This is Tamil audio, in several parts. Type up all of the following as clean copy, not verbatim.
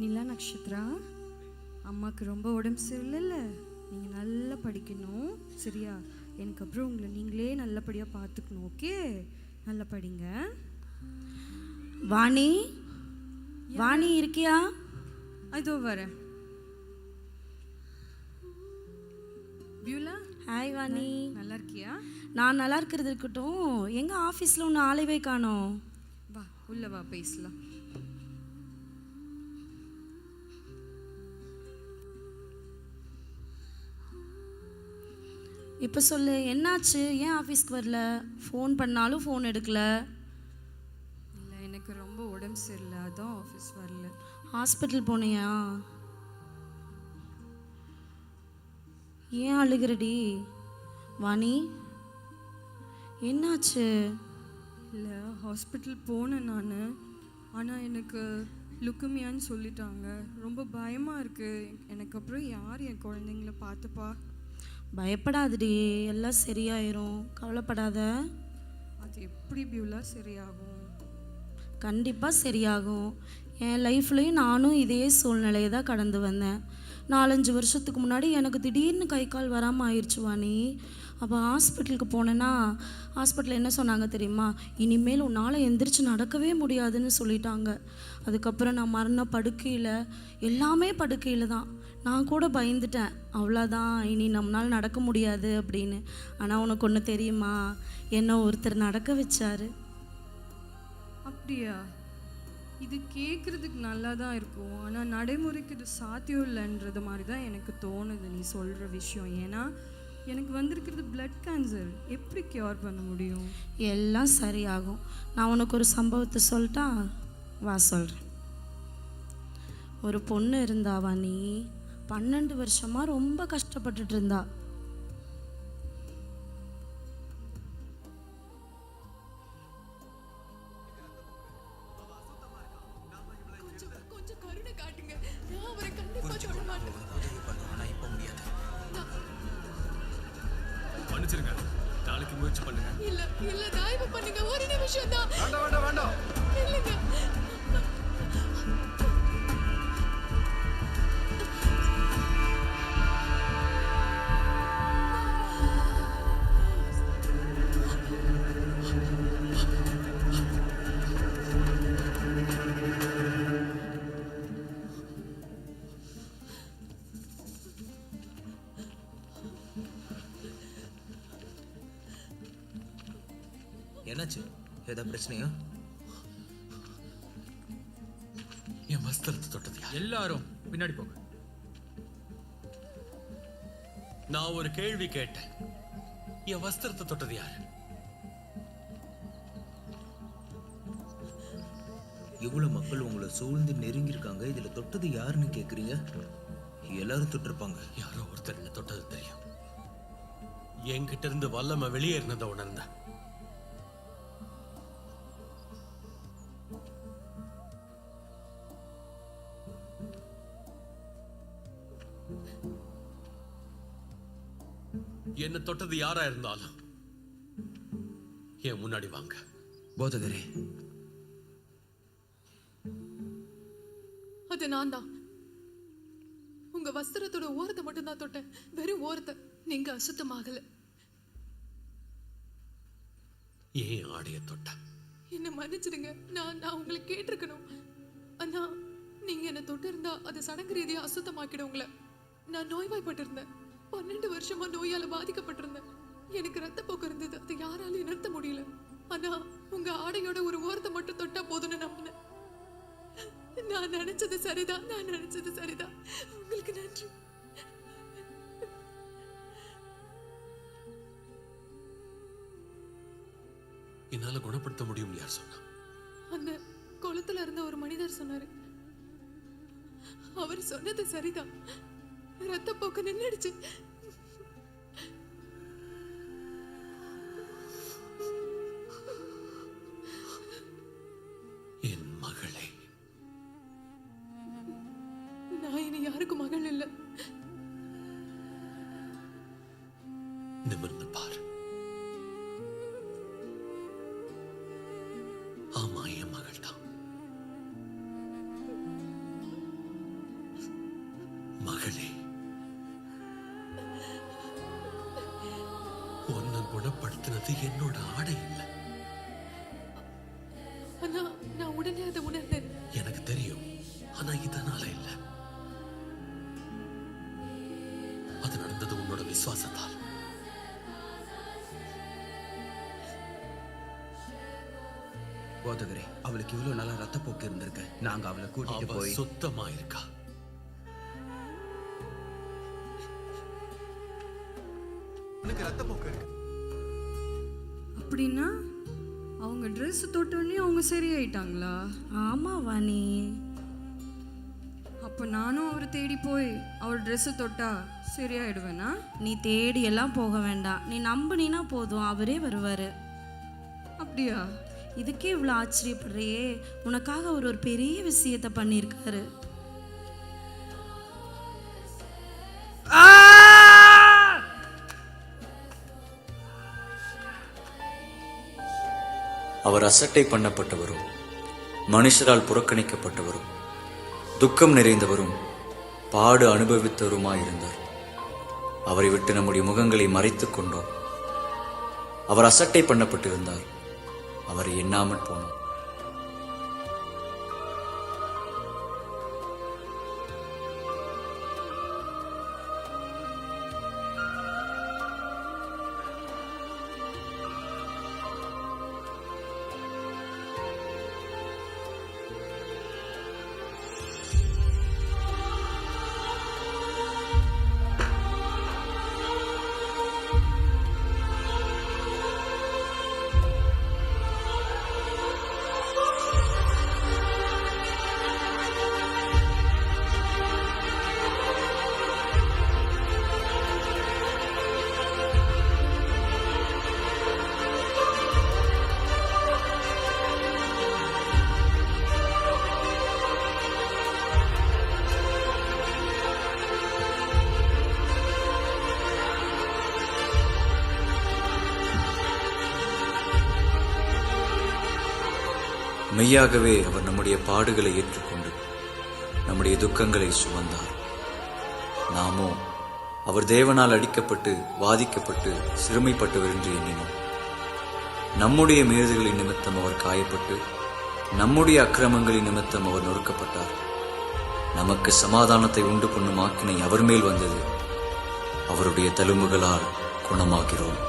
நிலா நக்ஷத்ரா, அம்மாவுக்கு ரொம்ப உடம்பு சரியில்லைல்ல, நீங்கள் நல்லா படிக்கணும் சரியா? எனக்கு அப்புறம் உங்களை நீங்களே நல்லபடியாக பார்த்துக்கணும். ஓகே, நல்லா படிங்க. வாணி, வாணி இருக்கியா? இதோ வரேன். பியூலா, ஹாய் வாணி, நல்லா இருக்கியா? நான் நல்லா இருக்கிறது இருக்கட்டும், எங்கள் ஆஃபீஸில் ஒன்று ஆளைவே காணோம். வா உள்ள வா, பேசலாம். இப்போ சொல்லு, என்னாச்சு? ஏன் ஆஃபீஸ்க்கு வரல? ஃபோன் பண்ணாலும் ஃபோன் எடுக்கல. இல்லை, எனக்கு ரொம்ப உடம்பு சரியில்லை, அதான் ஆஃபீஸ் வரல. ஹாஸ்பிட்டல் போனியா? ஏன் அழுகிறடி வாணி? என்னாச்சு? இல்லை, ஹாஸ்பிட்டல் போனேன் நான். ஆனால் எனக்கு லுக்குமியான்னு சொல்லிட்டாங்க. ரொம்ப பயமாக இருக்குது எனக்கு. அப்புறம் யார் என் குழந்தைங்கள பார்த்துப்பா? பயப்படாதடி, எல்லாம் சரியாயிரும், கவலைப்படாத. அது எப்படி பியூலா சரியாகும்? கண்டிப்பாக சரியாகும். என் லைஃப்லேயும் நானும் இதே சூழ்நிலையை தான் கடந்து வந்தேன். 4-5 வருஷத்துக்கு முன்னாடி எனக்கு திடீர்னு கை கால் வராமல் ஆயிடுச்சு வாணி. அப்போ ஹாஸ்பிட்டலுக்கு போனேன்னா ஹாஸ்பிட்டலில் என்ன சொன்னாங்க தெரியுமா? இனிமேல் உன்னால் எந்திரிச்சு நடக்கவே முடியாதுன்னு சொல்லிட்டாங்க. அதுக்கப்புறம் நான் மரண படுக்கையில், எல்லாமே படுக்கையில் தான். நான் கூட பயந்துட்டேன், அவ்வளோதான் இனி நம்மளால் நடக்க முடியாது அப்படின்னு. ஆனால் உனக்கு ஒன்று தெரியுமா? என்ன ஒருத்தர் நடக்க வச்சாரு. அப்படியா? இது கேட்குறதுக்கு நல்லா தான் இருக்கும், ஆனால் நடைமுறைக்கு இது சாத்தியம் இல்லைன்றது மாதிரி தான் எனக்கு தோணுது நீ சொல்கிற விஷயம். ஏன்னா எனக்கு வந்திருக்கிறது பிளட் கேன்சர். எப்படி க்யூர் பண்ண முடியும்? எல்லாம் சரியாகும். நான் உனக்கு ஒரு சம்பவத்தை சொல்லிட்டா? வா சொல்கிறேன். ஒரு பொண்ணு இருந்தாவா, நீ 12 வருஷமாக ரொம்ப கஷ்டப்பட்டுட்டு இருந்தா. மன்னிச்சிருங்க, நாளைக்கு முயற்சி பண்ணுங்க. இல்ல இல்ல, தயவு பண்ணுங்க, ஒரு நிமிஷம் தான். வேண்டாம் வேண்டாம் வேண்டாம். இல்லங்க. என்னாச்சு? ஏதாவது பிரச்சனையா? என் வஸ்திரத்தை தொட்டது யார்? எல்லாரும் பின்னாடி போங்க. நான் ஒரு கேள்வி கேட்டேன். என் வஸ்திரத்தை தொட்டது யார்? இவ்வளவு மக்கள் உங்களை சூழ்ந்து நெருங்கி இருக்காங்க, இதுல தொட்டது யாருன்னு கேக்குறீங்க? எல்லாரும் தொட்டிருப்பாங்க. யாரோ ஒருத்தர் என்ன தொட்டது தெரியும். என்கிட்ட இருந்து வல்லமை வெளியேறினதை உணர்ந்தேன். என்ன தொட்டது யாரா இருந்தாலும் என் முன்னாடி வாங்க. போதகரே, அது நான் தான். உங்க வஸ்திரத்தோட ஓரத்தை மட்டும் தான் தொட்டேன், வெறும் ஓரத்தை. நீங்க அசுத்தமாகல. ஏன் ஆடைய தொட்ட? என்ன மன்னிச்சிடுங்க. நான் உங்களை கேட்டிருக்கணும். ஆனா நீங்க என்ன தொட்டு இருந்தா அது சடங்கு ரீதியா அசுத்தமாக்கிடும் உங்களை. நான் நோய்வாய்ப்பட்டு இருந்தேன். 12 வருஷமா நோயால பாதிக்கப்பட்டிருந்தேன். எனக்கு ரத்தப்போக்கு இருந்தது, அதை யாராலையும் நிறுத்த முடியல. ஆனா உங்க ஆடையோட ஒரு ஓரத்தை மட்டும் தொட்டா போதும்னு நம்பினேன். நான் நினைச்சது சரிதான், நான் நினைச்சது சரிதான். உங்களுக்கு நன்றி. என்னால குணப்படுத்த முடியும் யார் சொன்னா? அந்த குளத்துல இருந்த ஒரு மனிதர் சொன்னாரு. அவர் சொன்னது சரிதான், ரத்தப்போக்கு நின்னுடுச்சு. என் மகளே, நான் இனி யாருக்கும் மகள் இல்லை. நிமிர்ந்து பார். ஆமா, என் மகள் தான். அவமானப்படுத்தினது என்னோட ஆடை இல்லை. ஆனா நான் உடனே அதை உணர்ந்தேன். எனக்கு தெரியும், ஆனா இதனால இல்ல. அது நடந்தது உன்னோட விசுவாசத்தால். போதகரே, அவளுக்கு இவ்வளவு நாளா ரத்தப்போக்கு இருந்திருக்கு. நாங்க அவளை கூட்டிட்டு அவ போய் சுத்தமா இருக்கா. எனக்கு ரத்தப்போக்கு இருக்கு. அப்படின்னா அவங்க ட்ரெஸ் தொட்டோடனே அவங்க சரியாயிட்டாங்களா? ஆமாம் வாணி. அப்போ நானும் அவரை தேடி போய் அவர் ட்ரெஸ்ஸை தொட்டா சரியாயிடுவேனா? நீ தேடி எல்லாம் போக வேண்டாம், நீ நம்பினா போதும், அவரே வருவார். அப்படியா? இதுக்கே இவ்வளோ ஆச்சரியப்படுறியே, உனக்காக அவர் ஒரு பெரிய விஷயத்தை பண்ணியிருக்காரு. அவர் அசட்டை பண்ணப்பட்டவரும் மனுஷரால் புறக்கணிக்கப்பட்டவரும் துக்கம் நிறைந்தவரும் பாடு அனுபவித்தவருமாயிருந்தார். அவரை விட்டு நம்முடைய முகங்களை மறைத்துக் கொண்டோம். அவர் அசட்டை பண்ணப்பட்டிருந்தார், அவரை எண்ணாமல் போனோம். மெய்யாகவே அவர் நம்முடைய பாடுகளை ஏற்றுக்கொண்டு நம்முடைய துக்கங்களை சுமந்தார். நாமோ அவர் தேவனால் அடிக்கப்பட்டு வாதிக்கப்பட்டு சிறுமைப்பட்டவர் என்று எண்ணினோம். நம்முடைய மீறுதல்களின் நிமித்தம் அவர் காயப்பட்டு நம்முடைய அக்கிரமங்களின் நிமித்தம் அவர் நொறுக்கப்பட்டார். நமக்கு சமாதானத்தை உண்டு பண்ணும் ஆக்கினை அவர் மேல் வந்தது, அவருடைய தழும்புகளால் குணமாகிறோம்.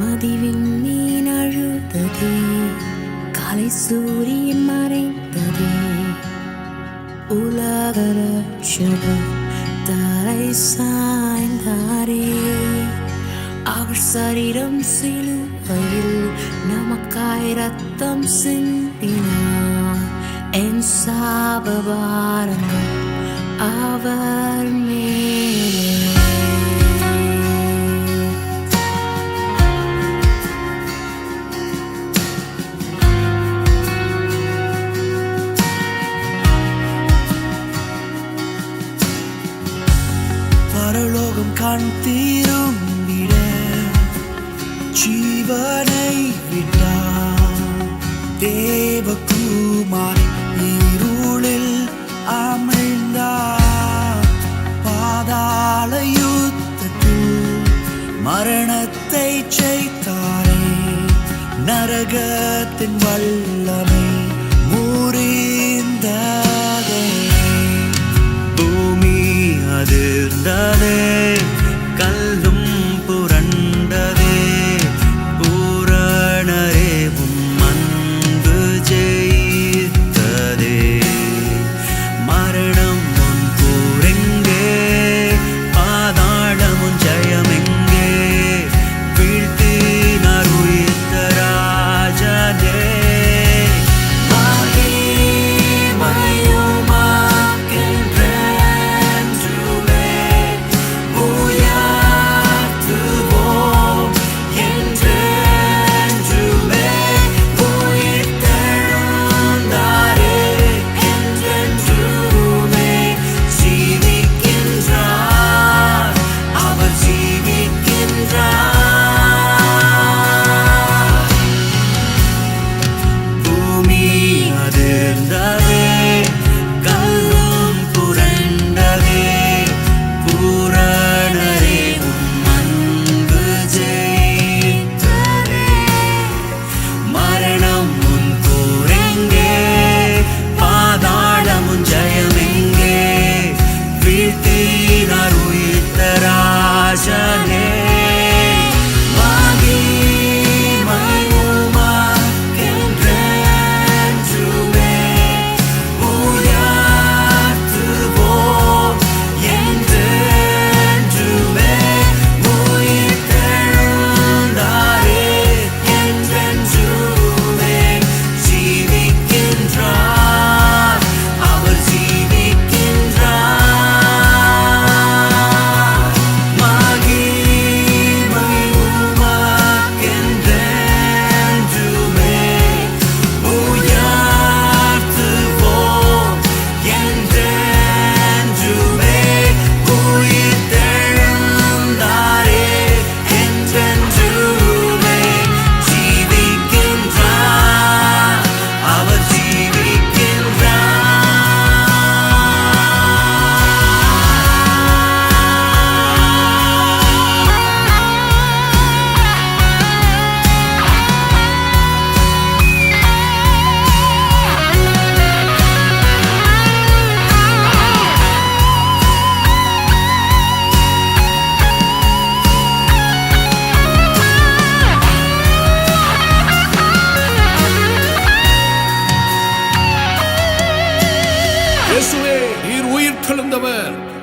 மதிவிண்மீன் அழுததே, காலை சூரியன் மறைந்ததே, உலக ரட்சகர் தலை சாய்ந்தாரே. அவர் சரீரம் சிலுவையில் நமக்காய் ரத்தம் சிந்தினார். என் சாபபாரங்கள் அவர் மேலே. பரலோகம் கண் தீரும்பிட ஜீவனை விட்டார் தேவகுமார் இருளில் அமிழ்ந்தார். பாதாள யுத்தத்தில் மரணத்தை ஜெயித்தாரே, நரகத்தின் வல்லமை முறிந்ததே. பூமி அதிர்ந்ததே, கல்லும் புரண்டதே, பூரணரேவும் அன்பு ஜெயித்ததே. மரணம் முன் கூரெங்கே, பாதாளமுன் ஜெயமெங்கே, வீழ்த்தினார் உயிர்த்த ராஜனே.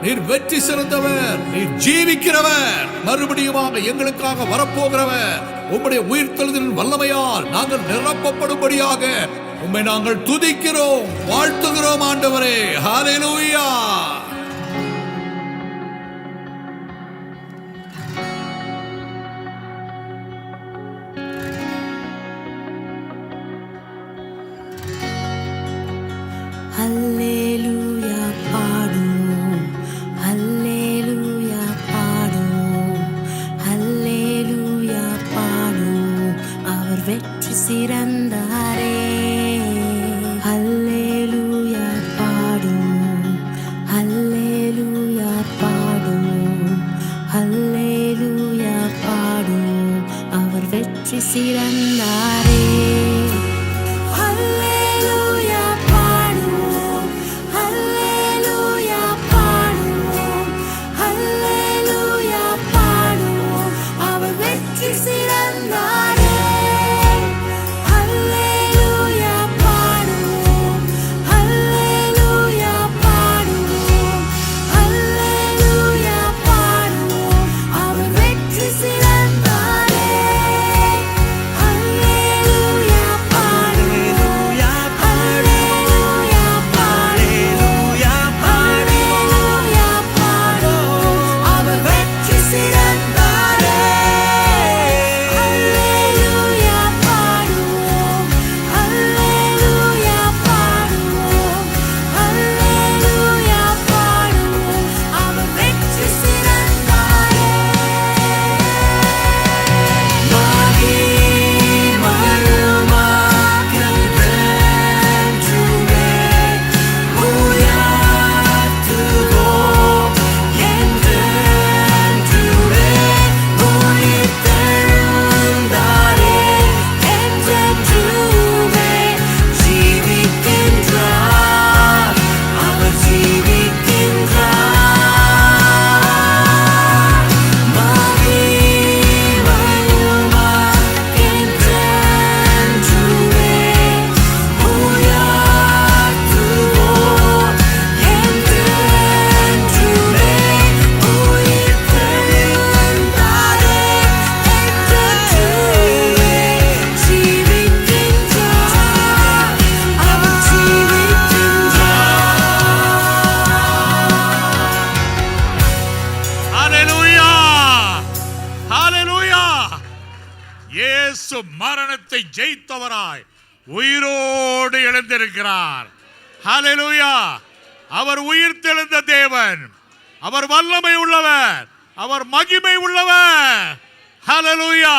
நீர் வெற்றி சிறந்தவர், நீர் ஜீவிக்கிறவர், மறுபடியுமாக எங்களுக்காக வரப்போகிறவர். உம்முடைய உயிர்த்தெழுதலின் வல்லமையால் நாங்கள் நிரப்பப்படும்படியாக உம்மை நாங்கள் துதிக்கிறோம், வாழ்த்துகிறோம் ஆண்டவரே. ஹல்லேலூயா. ஹல்லேலூயா பாடுவோம், ஹல்லேலூயா பாடுவோம், ஹல்லேலூயா பாடுவோம், அவர் வெற்றி சிறந்தாரே. ஹல்லேலூயா பாடுவோம், ஹல்லேலூயா பாடுவோம், ஹல்லேலூயா பாடுவோம், அவர் வெற்றி சிறந்தாரே. Hallelujah. மரணத்தை ஜெயித்தவராய் உயிரோடு எழுந்திருக்கிறார். ஹல்லேலூயா. அவர் உயிர்த்தெழுந்த தேவன், அவர் வல்லமை உள்ளவர், அவர் மகிமை உள்ளவர். ஹல்லேலூயா.